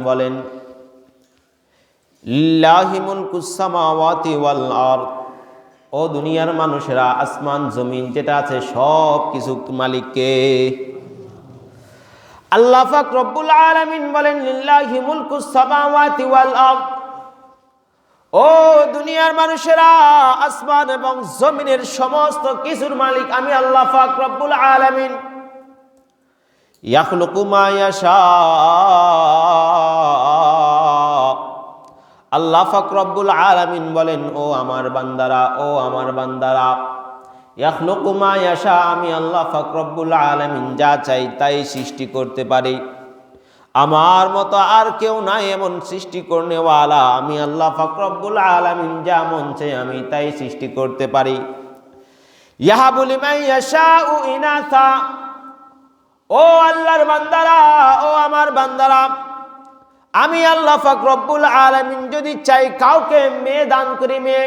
বলেন লিল্লাহি মুলকুস সামাওয়াতি ওয়াল আরদ, ও দুনিয়ার মানুষেরা, আসমান জমিন যেটা আছে সব কিছু মালিক কে? আল্লাহ পাক রব্বুল আলামিন বলেন লিল্লাহি মুলকুস সামাওয়াতি ওয়াল আরদ, ও দুনিয়ার মানুষেরা, আসমান এবং জমিনের সমস্ত কিছুর মালিক আমি আল্লাহ পাক রব্বুল আলামিন। ইয়াখলুকু মা ইয়াশা, আল্লাহ পাক রব্বুল আলামিন বলেন ও আমার বান্দারা, ও আমার বান্দারা, ইয়াখলুকু মা ইয়াশা, আমি আল্লাহ পাক রব্বুল আলামিন যা চাই তাই সৃষ্টি করতে পারি। আমার মতো আর কেউ নাই এমন সৃষ্টি করনেওয়ালা। আমি আল্লাহ পাক রব্বুল আলামিন যা মন চাই আমি তাই সৃষ্টি করতে পারি। ইয়াহাবু লিমান ইয়াশাউ ইনাসা, ও আল্লাহর বান্দারা, ও আমার বান্দারা, আমি আল্লাহ পাক রব্বুল আলামিন যদি চাই কাউকে মেয়ে দান করি, মেয়ে।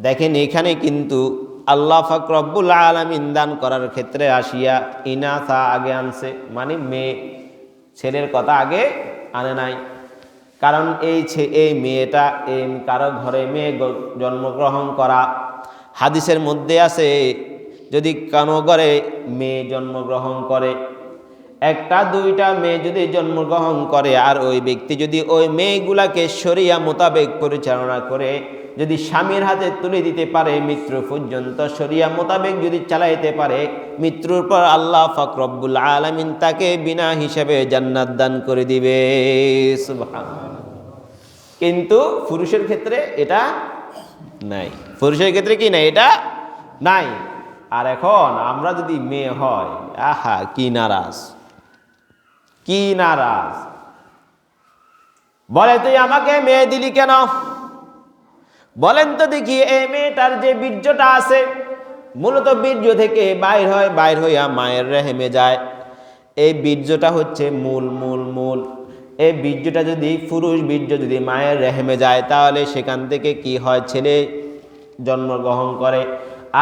দেখেন এখানে কিন্তু আল্লাহ পাক রব্বুল আলামিন দান করার ক্ষেত্রে আসিয়া ইনাসা আগে আনছে, মানে মেয়ে, ছেলের কথা আগে আনে নাই। কারণ এই মেয়েটা কারো ঘরে মেয়ে জন্মগ্রহণ করা, হাদিসের মধ্যে আছে যদি কানো ঘরে মেয়ে জন্মগ্রহণ করে, একটা দুইটা মেয়ে যদি জন্মগ্রহণ করে, আর ওই ব্যক্তি যদি ওই মেয়েগুলাকে শরিয়া মোতাবেক পরিচালনা করে যদি স্বামীর হাতে তুলে দিতে পারে, মৃত্যু পর্যন্ত শরিয়া মোতাবেক যদি চালাইতে পারে, মৃত্যুর পর আল্লাহ পাক রব্বুল আলামিন তাকে বিনা হিসাবে জান্নাত দান করে দিবে। সুবহানাল্লাহ। কিন্তু পুরুষের ক্ষেত্রে এটা নাই, পুরুষের ক্ষেত্রে কি নাই, এটা নাই। আর এখন আমরা যদি মেয়ে হয়, আহা কি নারাজ, কি নারাজ, বলে তুই আমাকে মেয়ে দিলি কেন? বলেন তো দেখি, এই মেয়েটার যে বীর্যটা আছে, মূলত বীর্য থেকে বাইর হইয়া মায়ের রেহেমে যায়। এই বীর্যটা হচ্ছে মূল। এই বীর্যটা যদি পুরুষ বীর্য যদি মায়ের রেহেমে যায়, তাহলে সেখান থেকে কি হয়, ছেলে জন্মগ্রহণ করে।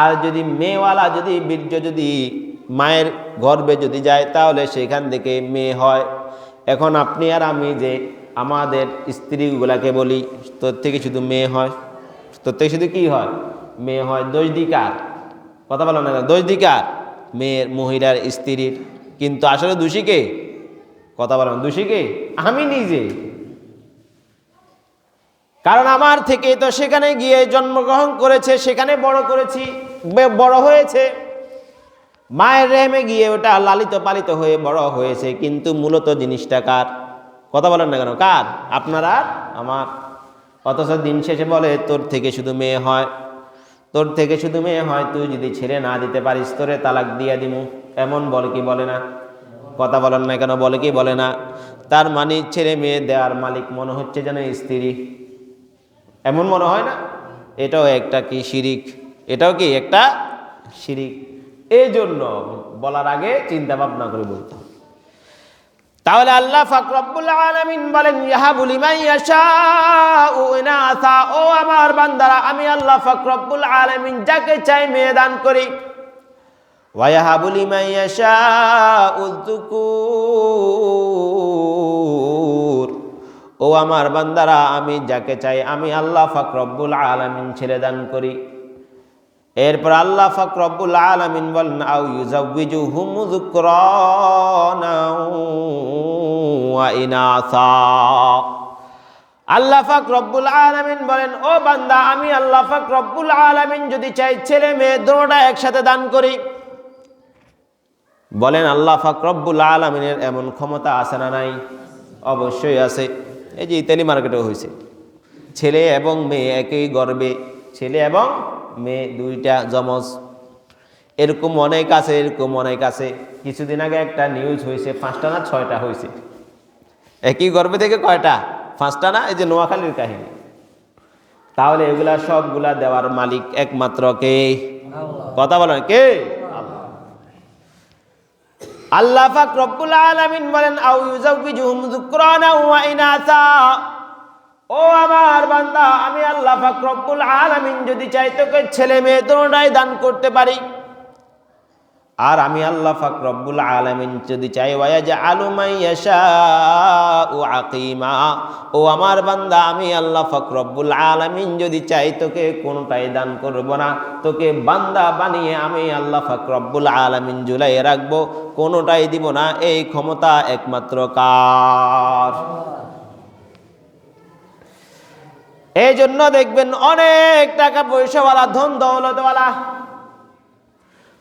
আর যদি মেয়েওয়ালা যদি বীর্য যদি মায়ের গর্ভে যদি যায়, তাহলে সেখান থেকে মেয়ে হয়। এখন আপনি আর আমি যে আমাদের স্ত্রীগুলাকে বলি তোর থেকে শুধু মেয়ে হয়, তোর থেকে শুধু কি হয়, মেয়ে হয়। দোষ দিকার, কথা বলো না, দোষ দিকার মেয়ের, মহিলার, স্ত্রীর। কিন্তু আসলে দোষী কে? কথা বলো না, দোষী কে? আমি নিজে। কারণ আমার থেকে তো সেখানে গিয়ে জন্মগ্রহণ করেছে, সেখানে বড় করেছি, বড় হয়েছে, মায়ের রেহেমে গিয়ে ওটা লালিত পালিত হয়ে বড় হয়েছে। কিন্তু মূলত জিনিসটা কার? কথা বলেন না কেন, কার? আপনার আর আমার। অথচ দিন শেষে বলে তোর থেকে শুধু মেয়ে হয়, তোর থেকে শুধু মেয়ে হয়, তুই যদি ছেড়ে না দিতে পারিস তোরে তালাক দিয়ে দিমু। এমন বলে কি বলে না? কথা বলেন না কেন, বলে কি বলে না? তার মানে ছেলে মেয়ে দেওয়ার মালিক মনে হচ্ছে যেন স্ত্রী, এমন মনে হয় না? এটাও একটা কি শিরিক, এটাও কি একটা শিরিক। এই জন্য বলার আগে চিন্তা ভাবনা করে বলতে হবে। তাহলে আল্লাহ পাক রব্বুল আলামিন বলেন ইয়াহাবু লিমান ইয়াশাউ ইনাসা, ও আমার বান্দারা, আমি আল্লাহ পাক রব্বুল আলামিন যাকে চাই মেয়ে দান করি। ওয়া ইয়াহাবু লিমান ইয়াশাউ যুকুর, ও আমার বান্দারা, আমি যাকে চাই আমি আল্লাহ পাক রব্বুল আলামিন ছেলে দান করি। এরপর আল্লাহ পাক রব্বুল আলামিন বলেন আও ইউযাওয়িজুহুম যুকরানা ওয়া ইনাসা, আল্লাহ পাক রব্বুল আলামিন বলেন ও বান্দা, আমি আল্লাহ পাক রব্বুল আলামিন যদি চাই ছেলে মেয়ে দুটোটা একসাথে দান করি। বলেন আল্লাহ পাক রব্বুল আলামিনের এমন ক্ষমতা আছে না নাই? অবশ্যই আছে। এই যে ইতালি মার্কেটে হয়েছে, ছেলে এবং মেয়ে একই গর্ভে, ছেলে এবং মেয়ে দুইটা জমজ। এরকম অনেক আছে, এরকম অনেক আছে। কিছুদিন আগে একটা নিউজ হয়েছে, 5টা না 6টা হয়েছে। একই গর্ভে থেকে কয়টা? 5টা না? এই যে নোয়াখালীর কাহিনী। তাহলে এগুলা সবগুলা দেওয়ার মালিক একমাত্র কে? কথা বলেন কে? আল্লাহ পাক রব্বুল আলামিন বলেন আও ইউযাওয়িজুহুম যুকরানা ওয়া ইনাসা, ও আমার বান্দা, আমি আল্লাহ পাক রব্বুল আলামিন যদি চাই তোকে ছেলে মেয়ে দুটোটাই দান করতে পারি। আর আমি আল্লাহ পাক রব্বুল আলামিন যদি চাই ওয়ায়াজআলু মান ইয়াশাউ আকিমা, ও আমার বান্দা আমি আল্লাহ পাক রব্বুল আলামিন যদি চাই তোকে কোনটাই দান করব না, তোকে বান্দা বানিয়ে আমি আল্লাহ পাক রব্বুল আলামিন ঝুলাইয়ে রাখবো, কোনটাই দিব না। এই ক্ষমতা একমাত্র কার? এই জন্য দেখবেন অনেক টাকা পয়সাওয়ালা, ধন দৌলতওয়ালা,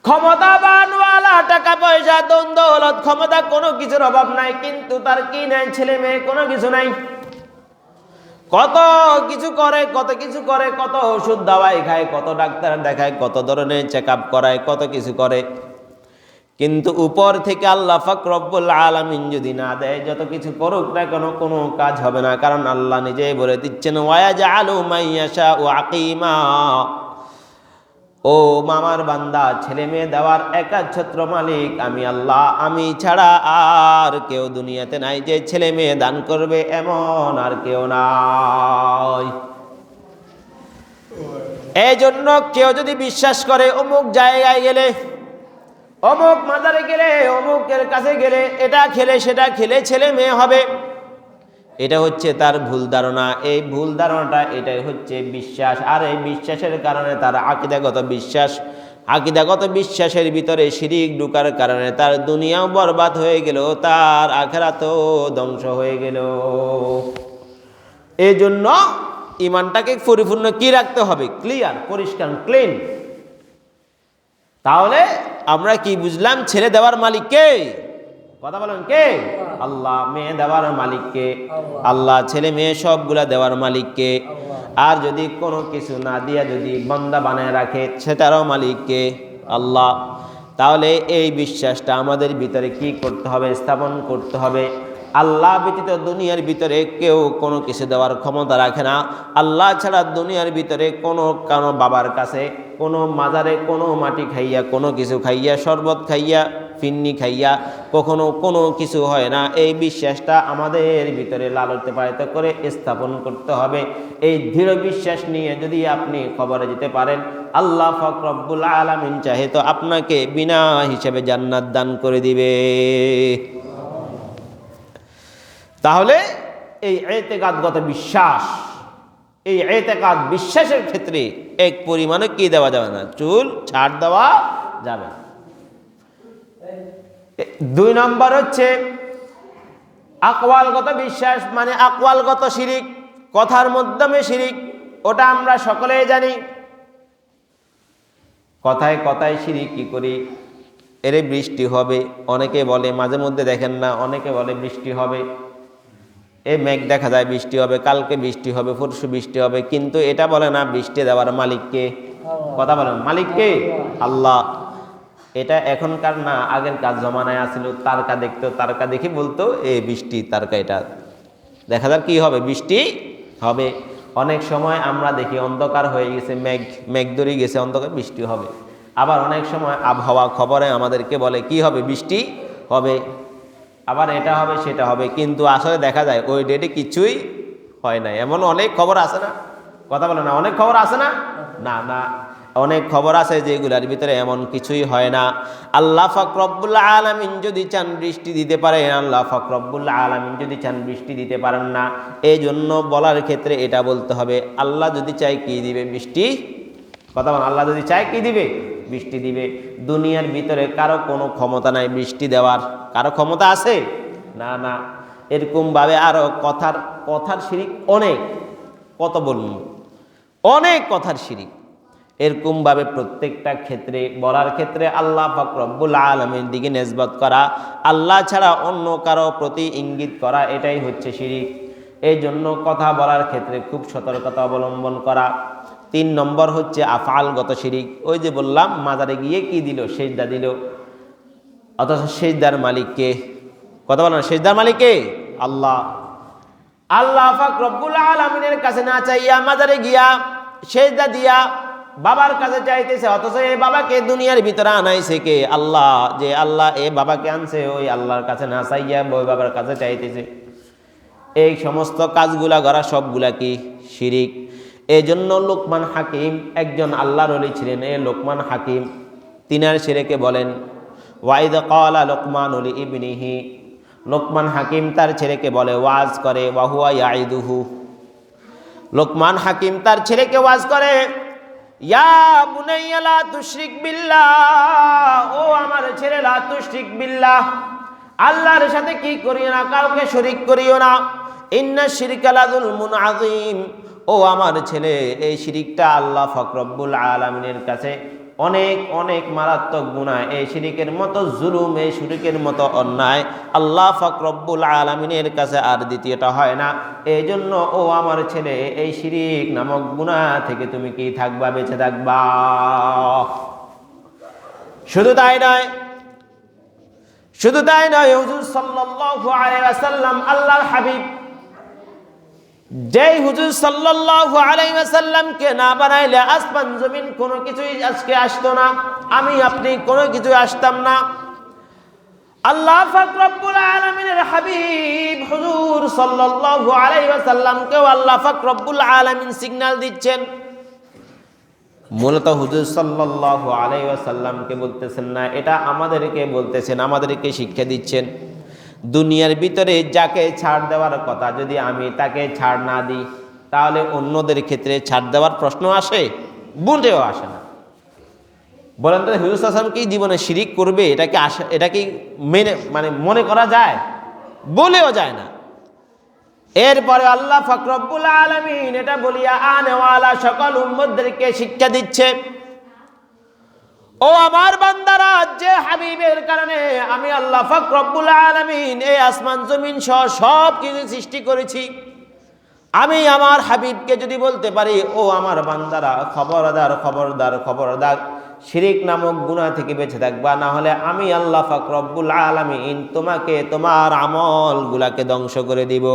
ক্ষমতাবানওয়ালা, টাকা পয়সা, ধন দৌলত, ক্ষমতা, কোনো কিছুর অভাব নাই, কিন্তু তার কি নাই? ছেলে মেয়ে কোনো কিছু নাই। কত কিছু করে, কত ওষুধ দাওয়াই খায়, কত ডাক্তার দেখায়, কত ধরনের চেক আপ করায়, কত কিছু করে, কিন্তু উপর থেকে আল্লাহ পাক রব্বুল আলামিন যদি না দেয়, যত কিছু করুক না কেন কোনো কাজ হবে না। কারণ আল্লাহ নিজেই বলে দিচ্ছেন ওয়ায়াজআলু মান ইয়াশাউ আকিমা, ও মামার বান্দা, ছেলে মেয়ে দেওয়ার একচ্ছত্র মালিক আমি আল্লাহ, আমি ছাড়া আর কেউ দুনিয়াতে নাই যে ছেলে মেয়ে দান করবে, এমন আর কেউ নাই। এই জন্য কেউ যদি বিশ্বাস করে অমুক জায়গায় গেলে, অমুক মাজারে গেলে, অমুকের কাছে গেলে, এটা খেলে সেটা খেলে ছেলে মেয়ে হবে, এটা হচ্ছে তার ভুল ধারণা। এই ভুল ধারণাটা এটাই হচ্ছে বিশ্বাস। আর এই বিশ্বাসের কারণে তার আকীদাগত বিশ্বাসের ভিতরে শিরিক ঢোকার কারণে তার দুনিয়াও বরবাদ হয়ে গেল, তার আখিরাতও ধ্বংস হয়ে গেল। এই জন্য ঈমানটাকে পরিপূর্ণ কি রাখতে হবে? ক্লিয়ার, পরিষ্কার, ক্লিন। তাহলে আমরা কি বুঝলাম? ছেলে দেওয়ার মালিক কে? কথা বলেন, কে? আল্লাহ। মেয়ে দেওয়ার মালিক কে? আল্লাহ। ছেলে মেয়ে সবগুলা দেওয়ার মালিক কে? আর যদি কোনো কিছু না দিয়া যদি বান্দা বানায় রাখে, সেটারও মালিক কে? আল্লাহ। তাহলে এই বিশ্বাসটা আমাদের ভিতরে কি করতে হবে? স্থাপন করতে হবে। আল্লাহ ব্যতীত দুনিয়ার ভিতরে কেউ কোনো কিছু দেওয়ার ক্ষমতা রাখে না। আল্লাহ ছাড়া দুনিয়ার ভিতরে কোনো বাবার কাছে, কোনো মাজারে, কোনো মাটি খাইয়া, কোনো কিছু খাইয়া, শরবত খাইয়া, ফিন্নি খাইয়া কখনো কোনো কিছু হয় না। এই বিশ্বাসটা আমাদের ভিতরে লালতে পালিত করে স্থাপন করতে হবে। এই দৃঢ় বিশ্বাস নিয়ে যদি আপনি খবরে যেতে পারেন, আল্লাহ পাক রব্বুল আলামিন চাহে তো আপনাকে বিনা হিসেবে জান্নাত দান করে দিবে। তাহলে এই ইতিকাদগত বিশ্বাস, এই ইতিকাদ বিশ্বাসের ক্ষেত্রে এক পরিমাণে কি দেওয়া যাবে না? চুল ছাড় দেওয়া যাবে না। 2 নম্বর হচ্ছে আকওয়ালগত বিশ্বাস, মানে আকওয়ালগত শিরিক, কথার মাধ্যমে শিরিক। ওটা আমরা সকলেই জানি। কথায় কথায় শিরিক কি করি? এরে বৃষ্টি হবে, অনেকে বলে, মাঝে মধ্যে দেখেন না, অনেকে বলে বৃষ্টি হবে, এই মেঘ দেখা যায় বৃষ্টি হবে, কালকে বৃষ্টি হবে, পরশু বৃষ্টি হবে, কিন্তু এটা বলে না বৃষ্টি দেওয়ার মালিককে। কথা বলেন, মালিককে? আল্লাহ। এটা এখনকার না, আগের কাজ জমানায় আসছিল। তারকা দেখতো, তারকা দেখে বলতো এই বৃষ্টি, তারকা এটা দেখা যাক কি হবে, বৃষ্টি হবে। অনেক সময় আমরা দেখি অন্ধকার হয়ে গেছে, মেঘ ধরে গেছে, অন্ধকার, বৃষ্টি হবে। আবার অনেক সময় আবহাওয়া খবরে আমাদেরকে বলে কি হবে, বৃষ্টি হবে, আবার এটা হবে সেটা হবে, কিন্তু আসলে দেখা যায় ওই ডেটে কিছুই হয় না। এমন অনেক খবর আছে না? কথা বলে না, অনেক খবর আছে না? না না, অনেক খবর আছে যেগুলোর ভিতরে এমন কিছুই হয় না। আল্লাহ পাক রব্বুল আলামিন যদি চান বৃষ্টি দিতে পারেন, আল্লাহ পাক রব্বুল আলামিন যদি চান বৃষ্টি দিতে পারেন না। এই জন্য বলার ক্ষেত্রে এটা বলতে হবে, আল্লাহ যদি চাই কি দিবে? বৃষ্টি। কথা বলেন, আল্লাহ যদি চাই কি দিবে? বৃষ্টি দিবে। দুনিয়ার ভিতরে কারো কোনো ক্ষমতা নাই বৃষ্টি দেওয়ার। কারো ক্ষমতা আছে? না না। এরকম ভাবে আরো কথার শিরিক অনেক, কত বলুন, অনেক কথার শিরিক। এরকম ভাবে প্রত্যেকটা ক্ষেত্রে বলার ক্ষেত্রে আল্লাহ পাক রব্বুল আলামিনের দিকে নিসবত করা, আল্লাহ ছাড়া অন্য কারো প্রতি ইঙ্গিত করা, এটাই হচ্ছে শিরিক। এই জন্য কথা বলার ক্ষেত্রে খুব সতর্কতা অবলম্বন করা। 3 নম্বর হচ্ছে আফআলগত শিরিক। ওই যে বললাম, মাজারে গিয়ে কি দিল? সেজদা দিল, অথচ সেজদার মালিক কে? কথা বলেন, সেজদার মালিক কে? আল্লাহ। আল্লাহ পাক রব্বুল আলামিনের কাছে না চাইয়া মাজারে গিয়া সেজদা দিয়া বাবার কাছে চাইতেছে, অথচ এই বাবাকে দুনিয়ার ভিতরে আনাইছে কে? আল্লাহ। যে আল্লাহ এই বাবাকে আনছে, ওই আল্লাহর কাছে না চাইয়া ওই বাবার কাছে চাইতেছে। এই সমস্ত কাজগুলা করা সবগুলা কি? শিরিক। এই জন্য লোকমান হাকিম একজন আল্লাহর ওলি ছিলেন। এই লোকমান হাকিম তিনার ছেলেকে বলেন, ওয়াইদ ক্বালা লুকমানু লিইবনিহি, লোকমান হাকিম তার ছেলেকে বলে, ওয়াজ করে, ওয়া হুয়া ইয়াইদুহু, লোকমান হাকিম তার ছেলেকে ওয়াজ করে, ইয়া বুনাইয়া লা তুশরিক বিল্লাহ, ও আমার ছেলে, লা তুশরিক বিল্লাহ, আল্লাহর সাথে কি করিও না, কাউকে শরীক করিও না, ইন্না শিরকা লাযুলমুন আযীম, ও আমার ছেলে, এই শিরিকটা আল্লাহ পাক রব্বুল আলামিনের কাছে অনেক অনেক মারাত্মক গুনাহ। এই শিরিকের মতো জুলুম, এই শিরিকের মতো অন্যায় আল্লাহ পাক রব্বুল আলামিনের কাছে আর দ্বিতীয়টা হয় না। এই জন্য ও আমার ছেলে, এই শিরিক নামক গুনাহ থেকে তুমি কি থাকবা, বেঁচে থাকবা। শুধু তাই নয়, শুধু তাই নয়, হুজুর সাল্লাল্লাহু আলাইহি ওয়াসাল্লাম, আল্লাহর হাবিব, যেই হুজুর সাল্লাল্লাহু আলাইহি ওয়াসাল্লামকে না বানাইলে আসমান জমিন কোনো কিছুই আজকে আসতো না, আমি আপনি কোনো কিছু আসতাম না। আল্লাহ পাক রব্বুল আলামিনের হাবিব হুজুর সাল্লাল্লাহু আলাইহি ওয়াসাল্লামকেও আল্লাহ পাক রব্বুল আলামিন সিগন্যাল দিচ্ছেন। মূলত হুজুর সাল্লাল্লাহু আলাইহি ওয়াসাল্লামকে বলতেছেন না, এটা আমাদেরকে বলতেছেন, আমাদেরকে শিক্ষা দিচ্ছেন। দুনিয়ার ভিতরে যাকে ছাড় দেওয়ার কথা, যদি আমি তাকে ছাড় না দিই, তাহলে অন্যদের ক্ষেত্রে ছাড় দেওয়ার প্রশ্ন আসে? মোটেও আসে না। বলেন তো, হুজুর সাল্লাল্লাহু আলাইহি ওয়াসাল্লাম কি জীবনে শিরিক করবে? এটা কি মনে করা যায়? বলেও যায় না। এরপরে আল্লাহ পাক রব্বুল আলামিন এটা বলিয়া আনেওয়ালা সকল উম্মতদেরকে শিক্ষা দিচ্ছে, ও আমার বান্দারা, যে হাবিবের কারণে আমি আল্লাহ পাক রব্বুল আলামিন এই আসমান জমিন সহ সব কিছু সৃষ্টি করেছি, আমি আমার হাবিবকে যদি বলতে পারি, ও আমার বান্দারা, খবরদার খবরদার খবরদার, শিরিক নামক গুনাহ থেকে বেঁচে থাকবা, না হলে আমি আল্লাহ পাক রব্বুল আলামিন তোমাকে, তোমার আমলগুলাকে ধ্বংস করে দিব।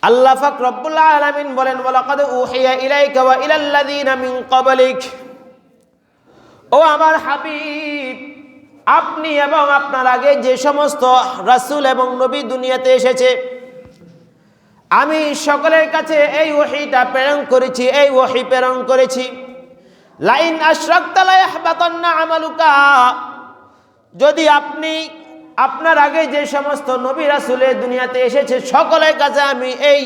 আল্লাহ পাক রব্বুল আলামিন বলেন, ওয়ালাকাদ উহিয়া ইলাইকা ওয়া ইলাল্লাযীনা মিন ক্বাবলিক, ও আমার হাবিব, আপনি এবং আপনার আগে যে সমস্ত রাসূল এবং নবী দুনিয়াতে এসেছে, আমি সকলের কাছে এই ওহীটা প্রেরণ করেছি, এই ওহী প্রেরণ করেছি। লাইন আশরাকতা লা ইয়াহবাতান্না আমালুকা, যদি আপনি, আপনার আগে যে সমস্ত নবী রাসূলের দুনিয়াতে এসেছে, সকলের কাছে আমি এই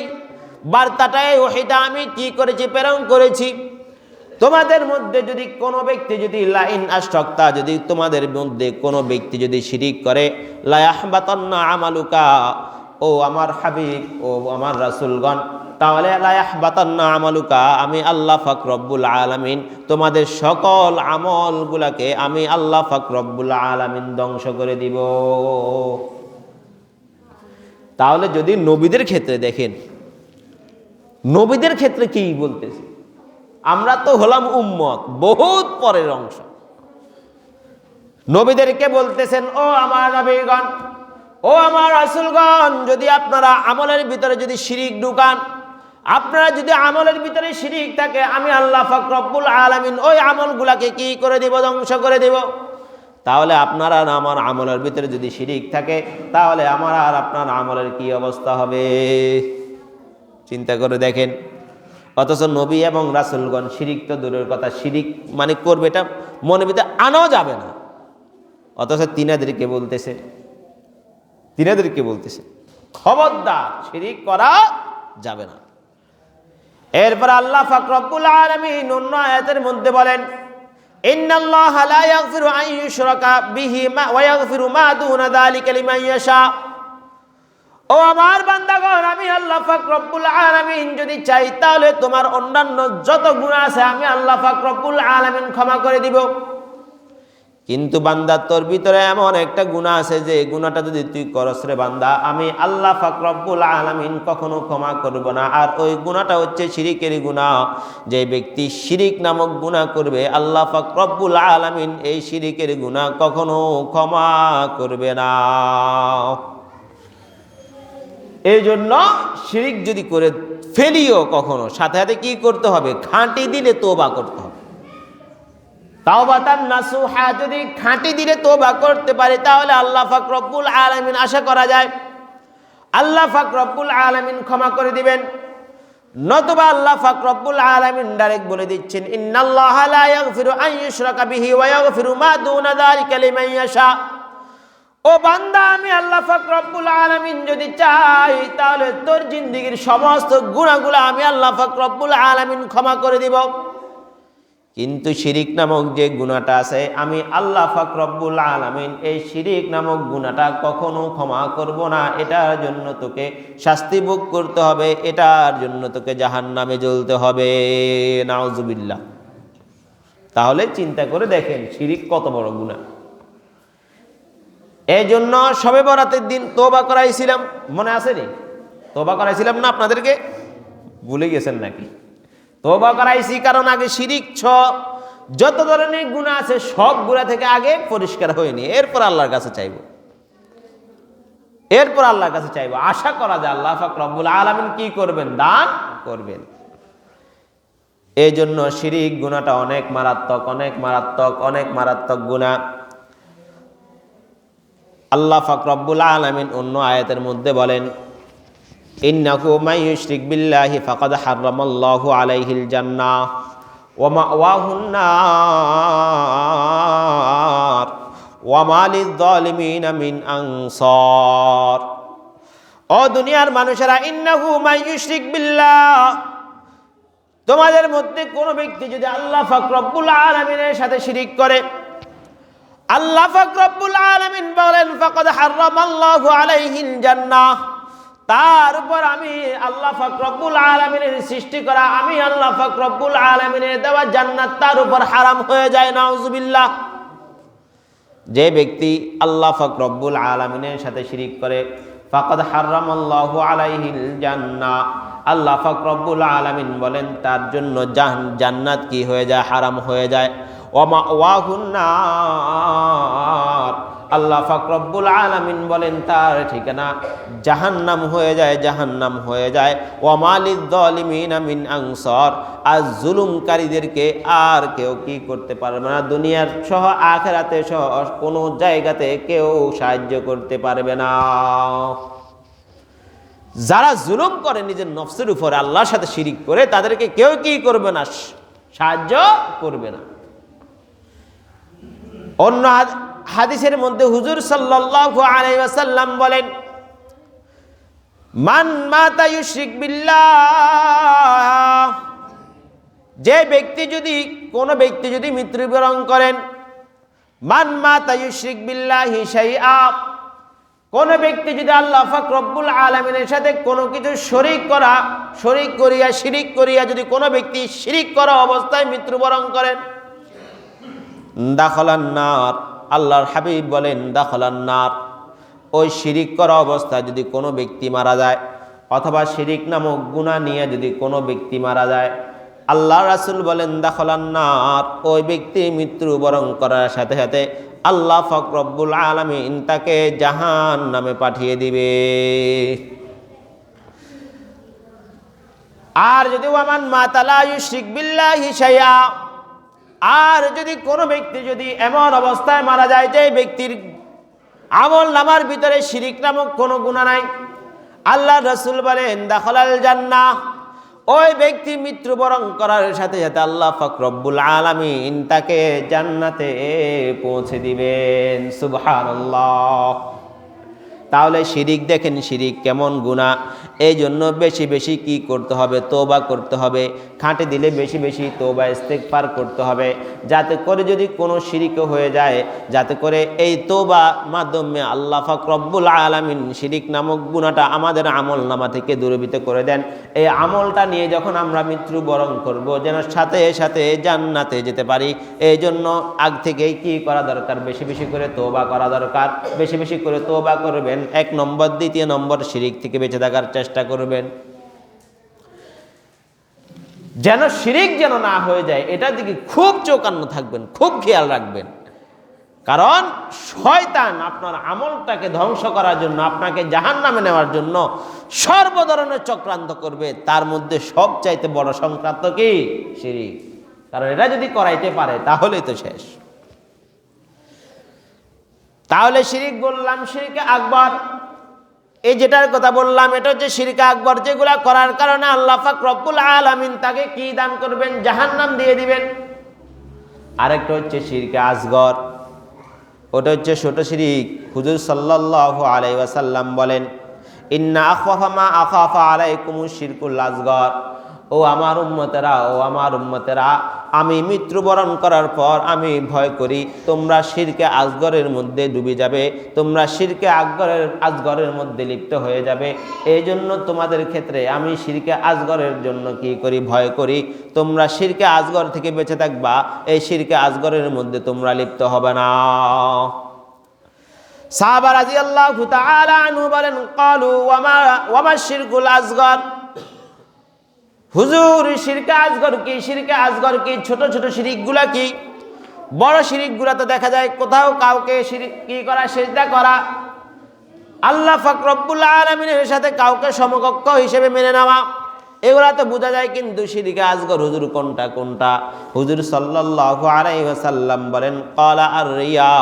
বার্তাটা, এই ওহীটা আমি কি করেছি, প্রেরণ করেছি। তোমাদের মধ্যে যদি কোনো ব্যক্তি যদি লাইন আশরাকতা, যদি তোমাদের মধ্যে কোনো ব্যক্তি যদি শিরিক করে, লা ইয়াহবাতান্না আমালুকা, ও আমার হাবিব, ও আমার রাসূলগণ, তাহলে লা ইয়াহবাতান্না আমালুকা, আমি আল্লাহ পাক রব্বুল আলামিন তোমাদের সকল আমলগুলাকে আমি আল্লাহ পাক রব্বুল আলামিন ধ্বংস করে দিব। তাহলে যদি নবীদের ক্ষেত্রে দেখেন, নবীদের ক্ষেত্রে কি বলতেছে, আমরা তো হলাম উম্মত, বহুত পরের অংশ। নবীদেরকে বলতেছেন, ও আমার নবীগণ, ও আমার রাসূলগণ, যদি আপনারা আমলের ভিতরে যদি শিরিক ঢুকান, আপনারা যদি আমলের ভিতরে শিরিক থাকে, আমি আল্লাহ পাক রব্বুল আলামিন ওই আমলগুলাকে কি করে দিব, ধ্বংস করে দিব। তাহলে আপনারা আমার আমলের ভিতরে যদি শিরিক থাকে, তাহলে আমার আর আপনার আমলের কি অবস্থা হবে? চিন্তা করে দেখেন। অথচ নবী এবং রাসূলগণ শিরিক তো দূরের কথা, শিরিক করবে এটা মনের ভিতরে আনাও যাবে না, অথচ তিনাদেরকে বলতেছে খবরদার, শিরিক করা যাবে না। এরপর আল্লাহ পাক রব্বুল আলামিন অন্য আয়াতের মধ্যে বলেন, ইন্নাল্লাহা লা ইয়াগফিরু আন ইউশরাকা বিহি ওয়া ইয়াগফিরু মা দুনা যালিকা লিমান ইয়াশা, ও আমার বান্দাগণ, আমি আল্লাহ পাক রব্বুল আলামিন যদি চাই, তাহলে তোমার অন্যান্য যত গুনাহ আছে আমি আল্লাহ পাক রব্বুল আলামিন ক্ষমা করে দিব। কিন্তু বান্দা, তোর ভিতরে এমন একটা গুনাহ আছে যে গুনাহটা যদি তুই করস রে বান্দা, আমি আল্লাহ পাক রব্বুল আলামিন কখনো ক্ষমা করব না। আর ওই গুনাহটা হচ্ছে শিরিকের গুনাহ। যে ব্যক্তি শিরিক নামক গুনাহ করবে, আল্লাহ পাক রব্বুল আলামিন এই শিরিকের গুনাহ কখনো ক্ষমা করবে না। এই জন্য শিরিক যদি করে ফেলিও কখনো, সাথে সাথে কি করতে হবে? খাঁটি দিলে তওবা করতে হবে। তাওবাতান নাসুহা, যদি খাঁটি দিলে তওবা করতে পারে, তাহলে আল্লাহ পাক রব্বুল আলামিন, আশা করা যায় আল্লাহ পাক রব্বুল আলামিন ক্ষমা করে দিবেন। নতুবা আল্লাহ পাক রব্বুল আলামিন ডাইরেক্ট বলে দিচ্ছেন, ইন্নাল্লাহা লা ইয়াগফিরু আন ইউশরাকা বিহি ওয়া ইয়াগফিরু মা দুনা যালিকা লিমান ইয়াশা। ও বান্দা, আমি আল্লাহ পাক রব্বুল আলামিন যদি চাই তাহলে তোর জিন্দেগীর সমস্ত গুনাহগুলো আমি আল্লাহ পাক রব্বুল আলামিন ক্ষমা করে দিব। কিন্তু শিরিক নামক যে গুনাহটা আছে, আমি আল্লাহ পাক রব্বুল আলামিন এই শিরিক নামক গুনাহটা কখনো ক্ষমা করব না। এটার জন্য তোকে শাস্তি ভোগ করতে হবে, এটার জন্য তোকে জাহান্নামে জ্বলতে হবে। নাউজুবিল্লাহ। তাহলে চিন্তা করে দেখেন শিরিক কত বড় গুনাহ। এই জন্য শবে বরাতের দিন তওবা করাইছিলাম, মনে আছে নি? তওবা করাইছিলাম না আপনাদেরকে? ভুলে গেছেন নাকি? তওবা করাইছি, কারণ আগে শিরিক যত ধরনের গুনাহ আছে সব গুনাহ থেকে আগে পরিষ্কার হয়নি, এরপর আল্লাহর কাছে চাইব, আশা করা যায় আল্লাহ পাক রব্বুল আলামিন কি করবেন? দান করবেন। এই জন্য শিরিক গুনাহটা অনেক মারাত্মক গুনাহ। আল্লাহ পাক রব্বুল আলামিন অন্য আয়াতের মধ্যে বলেন, ইন্নাহু মান ইউশরিক বিল্লাহি ফাকাদ হারামাল্লাহু আলাইহিল জান্নাহ ওয়া মাওয়াহুন নার ওয়া মা লিয-যালিমিনা মিন আনসার। ও দুনিয়ার মানুষেরা, ইন্নাহু মান ইউশরিক বিল্লাহ, তোমাদের মধ্যে কোন ব্যক্তি যদি আল্লাহ পাক রব্বুল আলামিনের সাথে শিরিক করে, আল্লাহ পাক রব্বুল আলামিন বলেন ফাকাদ হারামাল্লাহু আলাইহিল জান্নাহ, তার উপর আমি আল্লাহ পাক রব্বুল আলামিনের সৃষ্টি করা, আমি আল্লাহ পাক রব্বুল আলামিনের দেওয়া জান্নাত তার উপর হারাম হয়ে যায়। নাউজুবিল্লাহ। যে ব্যক্তি আল্লাহ পাক রব্বুল আলামিনের সাথে শিরিক করে, ফাকাদ হারামাল্লাহু আলাইহিল জান্নাহ, আল্লাহ পাক রব্বুল আলামিন বলেন তার জন্য জান্নাত কি হয়ে যায়? হারাম হয়ে যায়। ওয়া মাওয়াহুন নার, আল্লাহ পাক রব্বুল আলামিন বলেন তার ঠিকানা জাহান্নাম হয়ে যায়। ওয়া মা লিয-যালিমিনা মিন আনসার, আর জুলুমকারীদেরকে আর কেউ কি করতে পারবে না, দুনিয়ার সহ আখিরাতে সহ কোনো জায়গাতে কেউ সাহায্য করতে পারবে না। যারা জুলুম করে নিজের নফসের উপরে আল্লাহর সাথে শিরিক করে, তাদেরকে কেউ কি করবে না? সাহায্য করবে না। অন্য হাদিসের মধ্যে হুজুর সাল্লাল্লাহু আলাইহি ওয়াসাল্লাম বলেন, মান মাতা ইউশরিক বিল্লাহ, যে ব্যক্তি যদি মৃত্যুবরণ করেন, মান মাতা ইউশরিক বিল্লাহি শাইআ, কোন ব্যক্তি যদি আল্লাহ পাক রব্বুল আলামিনের সাথে কোনো কিছু শিরিক করিয়া যদি কোনো ব্যক্তি শিরিক করা অবস্থায় মৃত্যুবরণ করেন, দাখালান নার, আল্লাহর হাবিব বলেন দাখালান নার, ওই শিরিক করা অবস্থায় যদি কোনো ব্যক্তি মারা যায়, অথবা শিরিক নামক গুনাহ নিয়ে যদি কোনো ব্যক্তি মারা যায়, আল্লাহ রাসূল বলেন দাখালান নার, ওই ব্যক্তি মৃত্যুবরণ করার সাথে সাথে আল্লাহ পাক রব্বুল আলামিন তাকে জাহান্নামে পাঠিয়ে দিবে। আর যদি ওয়ামান মাতা লা ইউশরিক বিল্লাহি শাইআ, আর যদি কোনো ব্যক্তি যদি এমন অবস্থায় মারা যায় যে ব্যক্তির আমল নামার ভিতরে শিরিক নামক কোনো গুনাহ নাই, আল্লাহ রাসূল বলেন দাখালাল জান্নাহ, ওই ব্যক্তি মৃত্যুবরণ করার সাথে সাথে আল্লাহ পাক রব্বুল আলামিন তাকে জান্নাতে পৌঁছে দিবেন। সুবহানাল্লাহ। তাহলে শিরিক দেখেন শিরিক কেমন গুনাহ। এই জন্য বেশি বেশি কি করতে হবে? তওবা করতে হবে। খাঁটে দিলে বেশি বেশি তওবা ইস্তেগফার করতে হবে, যাতে করে যদি কোনো শিরিক হয়ে যায়, যাতে করে এই তওবা মাধ্যমে আল্লাহ পাক রব্বুল আলামিন শিরিক নামক গুনাহটা আমাদের আমলনামা থেকে দূরীভূত করে দেন। এই আমলটা নিয়ে যখন আমরা মৃত্যুবরণ করব, যেন সাথে সাথে জান্নাতে যেতে পারি। এই জন্য আগ থেকেই কি করা দরকার? বেশি বেশি করে তওবা করা দরকার। বেশি বেশি করে তওবা করবেন। 1 নম্বর। 2 নম্বর, শিরিক থেকে বেঁচে থাকার চেষ্টা করবেন, যেন শিরিক যেন না হয়ে যায়। এটার দিকে খুব চৌকান্ন থাকবেন, খুব খেয়াল রাখবেন। কারণ শয়তান আপনার আমলটাকে ধ্বংস করার জন্য, আপনাকে জাহান্নামে নেওয়ার জন্য সর্ব ধরনের চক্রান্ত করবে। তার মধ্যে সবচাইতে বড় সংক্রান্ত কি? শিরিক। কারণ এটা যদি করাইতে পারে তাহলেই তো শেষ। তাহলে শিরিক বললাম, শিরিকে আকবার। এই যেটার কথা বললাম এটা হচ্ছে শিরকে আকবর, যেগুলা করার কারণে আল্লাহ পাক রব্বুল আলামিন তাকে কি দান করবেন? জাহান্নাম দিয়ে দিবেন। আরেকটা হচ্ছে শিরকে আসগর, ওটা হচ্ছে ছোট শিরিক। হুজুর সাল্লাল্লাহু আলাইহি ওয়াসাল্লাম বলেন, ইন্না আখাফা মা আখাফা আলাইকুমুশ শিরকুল আসগর। ও আমার উম্মতেরা, ও আমার উম্মতেরা, আমি মৃত্যুবরণ করার পর আমি ভয় করি তোমরা শিরকে আসগরের মধ্যে ডুবে যাবে, তোমরা শিরকে আসগরের মধ্যে লিপ্ত হয়ে যাবে। এই জন্য তোমাদের ক্ষেত্রে আমি শিরকে আসগরের জন্য কি করি? ভয় করি। তোমরা শিরকে আসগর থেকে বেঁচে থাকবা, এই শিরকে আসগরের মধ্যে তোমরা লিপ্ত হবে না। সাহাবা রাদিয়াল্লাহু তাআলা আনহু বলেন, ক্বালু ওয়া মা শিরকুল আসগর। হুজুর শিরকে আসগর কি? শিরকে আসগর কি? ছোট ছোট শিরিকগুলা কি? বড় শিরিকগুলা তো দেখা যায় কোথাও কাউকে শিরিক কি করা? সিজদা করা, আল্লাহ পাক রব্বুল আলামিনের সাথে কাউকে সমকক্ষ হিসেবে মেনে নেওয়া, এগুলা তো বোঝা যায়। কিন্তু শিরকে আসগর হুজুর কোনটা কোনটা? হুজুর সাল্লাল্লাহু আলাইহি ওয়াসাল্লাম বলেন, ক্বালা আর রিয়া।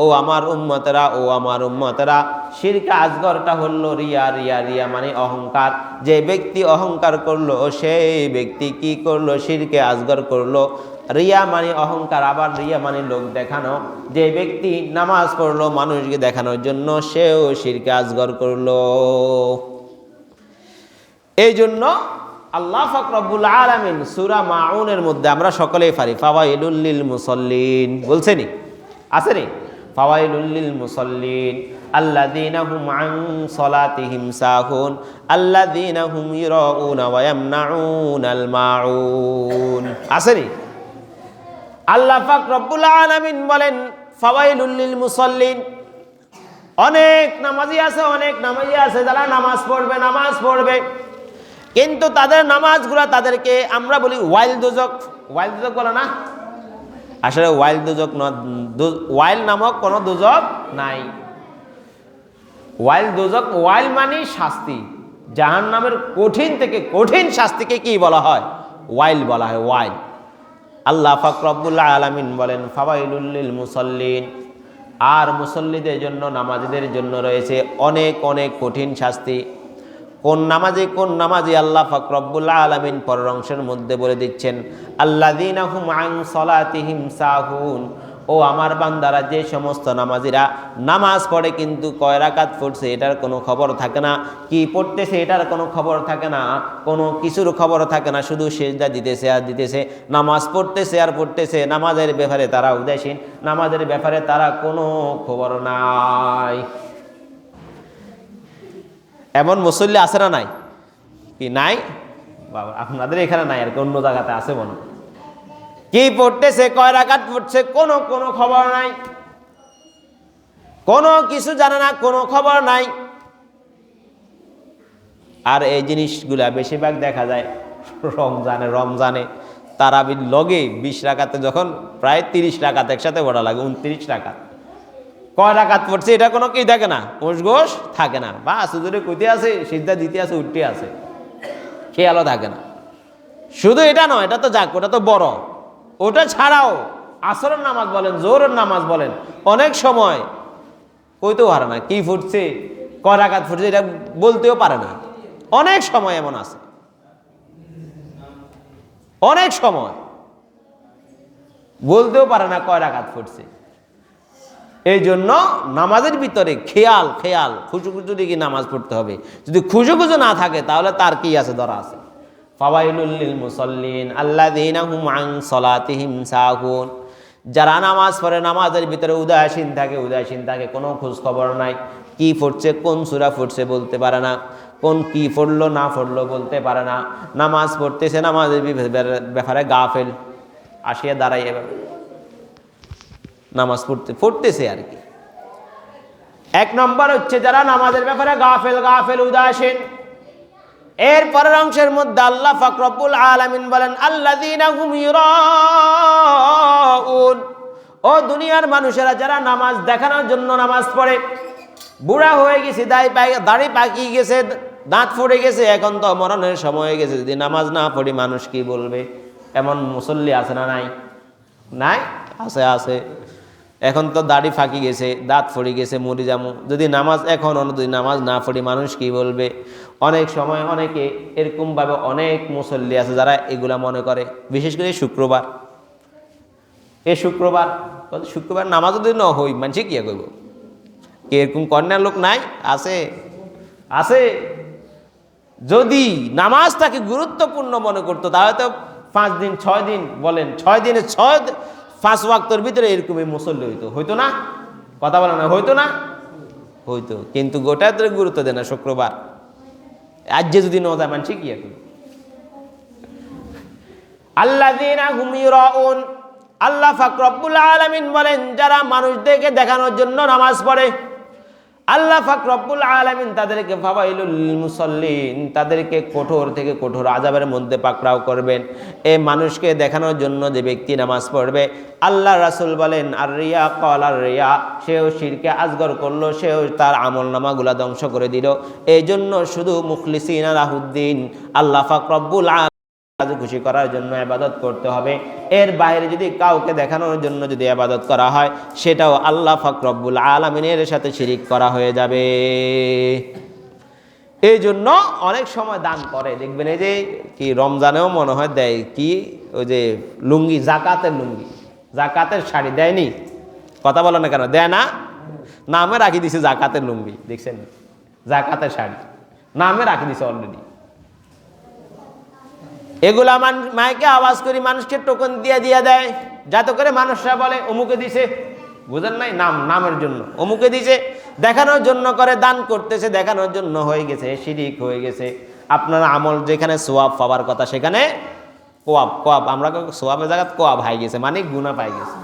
ও আমার উম্মতেরা, ও আমার উম্মতেরা, শিরকে আসগরটা হলো রিয়া। রিয়া রিয়া মানে অহংকার। যে ব্যক্তি অহংকার করলো সেই ব্যক্তি কি করলো? শিরকে আসগর করলো। রিয়া মানে অহংকার, আবার রিয়া মানে লোক দেখানো। যে ব্যক্তি নামাজ পড়লো মানুষকে দেখানোর জন্য, সেও শিরকে আসগর করলো। এই জন্য আল্লাহ পাক রব্বুল আলামিন সূরা মাউনের মধ্যে আমরা সকলেই পারি, ফাওয়াইলুল লিল মুসাল্লিন বলছেনি, আসেনি? ফাওয়াইলুল লিল মুসাল্লিন আল্লাযীনা হুম আন সালাতিহিম সাহুন আল্লাযীনা হুম ইরাউনা ওয়া ইয়ামনাউনাল মাউন, আসেনি? আল্লাহ পাক রব্বুল আলামিন বলেন ফাওয়াইলুল লিল মুসাল্লিন। অনেক নামাজি আছে যারা নামাজ পড়বে কিন্তু তাদের নামাজগুলো তাদেরকে আমরা বলি ওয়াইল দোজক। ওয়াইল দোজক বলে না? আসলে ওয়াইল দোজক নয়, ওয়াইল নামক কোনো দোজক নাই। ওয়াইল দোজক, ওয়াইল মানে শাস্তি, জাহান্নামের কঠিন থেকে কঠিন শাস্তিকে কি বলা হয়? ওয়াইল বলা হয়, ওয়াইল। আল্লাহ পাক রব্বুল আলামিন বলেন ফাওয়াইলুল লিল মুসাল্লিন। আর মুসল্লিদের জন্য, নামাজীদের জন্য রয়েছে অনেক অনেক কঠিন শাস্তি। কোন নামাজি আল্লাহ পাক রব্বুল আলামিন পরের অংশের মধ্যে বলে দিচ্ছেন, আল্লাযীনা হুম আন সালাতিহিম সাহুন। ও আমার বান্দারা, যে সমস্ত নামাজিরা নামাজ পড়ে কিন্তু কয় রাকাত পড়ছে এটার কোনো খবর থাকে না, কি পড়তেছে এটার কোনো খবর থাকে না, কোনো কিছুর খবর থাকে না, শুধু সিজদা দিতেছে আর দিতেছে, নামাজ পড়তেছে আর পড়তেছে, নামাজের ব্যাপারে তারা উদাসীন, নামাজের ব্যাপারে তারা কোনো খবর নাই। এমন মুসল্লি আছে না নাই? কি নাই? বাবা আপনাদের এখানে নাই, আর অন্য জায়গাতে আছে মনে। কি পড়তেছে, কয় রাকাত পড়ছে, কোনো খবর নাই, কোনো কিছু জানে না, কোনো খবর নাই। আর এই জিনিসগুলা বেশিরভাগ দেখা যায় রমজানে তারাবির লগে 20 রাকাতে, যখন প্রায় 30 রাকাত একসাথে পড়া লাগে, 29 রাকাত। কয় রাকাত পড়ছে এটা কোনো কি থাকে না, গোশ থাকে না, বা সুদূরে কইতে আছে, সিজদা দিতে আছে, উঠতে আছে, খেয়ালও থাকে না। শুধু এটা নয়, এটা তো যাক, ওটা তো বড়। ওটা ছাড়াও আসরের নামাজ বলেন, জোহরের নামাজ বলেন, অনেক সময় কইতেও পারে না কি ফুটছে, কয় রাকাত ফুটছে, এটা বলতেও পারে না। অনেক সময় এমন আছে, অনেক সময় বলতেও পারে না কয় রাকাত ফুটছে। এই জন্য নামাজের ভিতরে খেয়াল খুশু দিকে নামাজ পড়তে হবে। যদি খুশু না থাকে তাহলে তার কি আছে, ধরা আছে। ফাওয়াইলুল লিল মুসাল্লিন আল্লাযীনা হুম আন সালাতিহিম সাহুন। যারা নামাজ পড়ে নামাজের ভিতরে উদাসীন থাকে, কোনো খোঁজ খবর নাই, কি পড়ছে, কোন সূরা পড়ছে বলতে পারে না, কোন কি পড়লো না পড়লো বলতে পারে না, নামাজ পড়তেছে, নামাজের ব্যাপারে গাফেল, আসিয়া দাঁড়াই এবার নামাজ পড়তেছে আর কি। এক নম্বর হচ্ছে যারা নামাজের ব্যাপারে গাফেল উদাসীন। এর পরের অংশের মধ্যে আল্লাহ পাক রব্বুল আলামিন বলেন আল্লাযীনা হুম ইরাউন। ও দুনিয়ার মানুষেরা যারা নামাজ দেখানোর জন্য নামাজ পড়ে, বুড়া হয়ে গেছে, দাড়ি পাকিয়ে গেছে, দাঁত ফুটে গেছে, এখন তো মরণের সময় হয়ে গেছে, যদি নামাজ না পড়ি মানুষ কি বলবে, এমন মুসল্লি আছে না নাই? নাই, আছে। এখন তো দাড়ি ফাঁকি গেছে, দাঁত ফড়ি গেছে, মরি যামু, যদি নামাজ এখন যদি নামাজ না পড়ি মানুষ কি বলবে। অনেক সময় অনেকে এরকমভাবে অনেক মুসল্লি আছে যারা এগুলা মনে করে, বিশেষ করে শুক্রবার। শুক্রবার নামাজ যদি ন হই মানুষে কি করব, এরকম কন্যার লোক নাই? আছে, আছে। যদি নামাজটাকে গুরুত্বপূর্ণ মনে করতো তাহলে তো 5 দিন 6 দিন বলেন, 6 দিনে 5 ওয়াক্তর ভিতরে এরকমই মুসল্লি হইতো না? কথা বলে না, হইতো না? হইতো। কিন্তু গোটা ধরে গুরুত্ব দেয় না শুক্রবার। আজ যে যদি ন যায় মানুষ কি এখন। আল্লাযীনা হুম ইউরাউন, আল্লাহ পাক রব্বুল আলামিন বলেন যারা মানুষদেরকে দেখানোর জন্য নামাজ পড়ে, আল্লাহ পাক রব্বুল আলামিন তাদেরকে ফাওয়াইলুল মুসাল্লিন, তাদেরকে কঠোর থেকে কঠোর আযাবের মধ্যে পাকড়াও করবেন। এই মানুষকে দেখানোর জন্য যে ব্যক্তি নামাজ পড়বে, আল্লাহ রাসূল বলেন আর রিয়া ক্বালার রিয়া, সেও শিরকে আসগর করলো, সেও তার আমলনামাগুলা ধ্বংস করে দিল। এই জন্য শুধু মুখলিসিনা লাহুদ্দিন, আল্লাহ পাক রব্বুল খুশি করার জন্য ইবাদত করতে হবে। এর বাইরে যদি কাউকে দেখানোর জন্য যদি ইবাদত করা হয়, সেটাও আল্লাহ পাক রব্বুল আলামিনের সাথে শিরিক করা হয়ে যাবে। এই জন্য অনেক সময় দান করে, দেখবেন এই যে কি রমজানেও মনে হয় দেয়, কি ওই যে লুঙ্গি, জাকাতের লুঙ্গি, জাকাতের শাড়ি দেয়নি? কথা বলো না কেন, দেয় না? নামে রাখি দিছে জাকাতের লুঙ্গি, দেখছেন? জাকাতের শাড়ি নামে রাখি দিছে অলরেডি। এগুলা মাইকে আওয়াজ করি মানুষকে টোকন দিয়ে দেয়, যাতে করে মানুষরা বলে অমুকে দিছে। বুঝেন নাই? নামের জন্য অমুকে দিছে, দেখানোর জন্য করে, দান করতেছে দেখানোর জন্য, হয়ে গেছে শিরিক, হয়ে গেছে। আপনার আমল যেখানে সোয়াব পাওয়ার কথা সেখানে কোয়াব, আমরা সোয়াবের জায়গায় কোয়াব হয়ে গেছে, মানে গুনাহ পাই গেছে।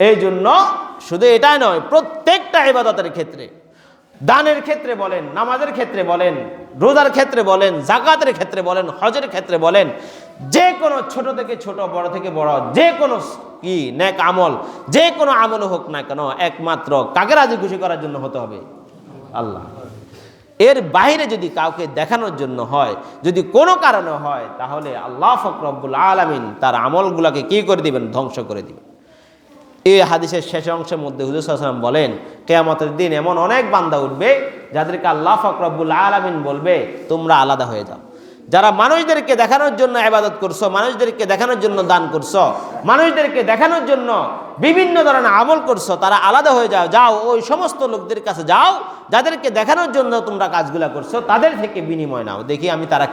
এই জন্য শুধু এটাই নয়, প্রত্যেকটা ইবাদতের ক্ষেত্রে, দানের ক্ষেত্রে বলেন, নামাজের ক্ষেত্রে বলেন, রোজার ক্ষেত্রে বলেন, জাকাতের ক্ষেত্রে বলেন, হজের ক্ষেত্রে বলেন, যে কোনো ছোট থেকে ছোট, বড় থেকে বড়, যে কোনো কি নেক আমল, যে কোনো আমল হোক না কেন, একমাত্র কাকে রাজি খুশি করার জন্য হতে হবে? আল্লাহ। এর বাইরে যদি কাউকে দেখানোর জন্য হয়, যদি কোনো কারণে হয়, তাহলে আল্লাহ পাক রব্বুল আলামিন তার আমলগুলোকে কি করে দিবেন? ধ্বংস করে দিবেন। এই হাদিসের শেষ অংশের মধ্যে হুজুর সাল্লাল্লাহু আলাইহি ওয়াসাল্লাম বলেন, কিয়ামতের দিন এমন অনেক বান্দা উঠবে যাদেরকে আল্লাহ পাক রব্বুল আলামিন বলবে তোমরা আলাদা হয়ে যাও। যারা মানুষদেরকে দেখানোর জন্য ইবাদত করছো, মানুষদেরকে দেখানোর জন্য দান করছো, মানুষদেরকে দেখানোর জন্য বিভিন্ন ধরনের আমল করছো, তারা আলাদা হয়ে যাও। ওই সমস্ত লোকদের কাছে যাও যাদেরকে দেখানোর জন্য তোমরা কাজগুলা করছো, তাদের থেকে বিনিময় নাও, দেখি আমি তারা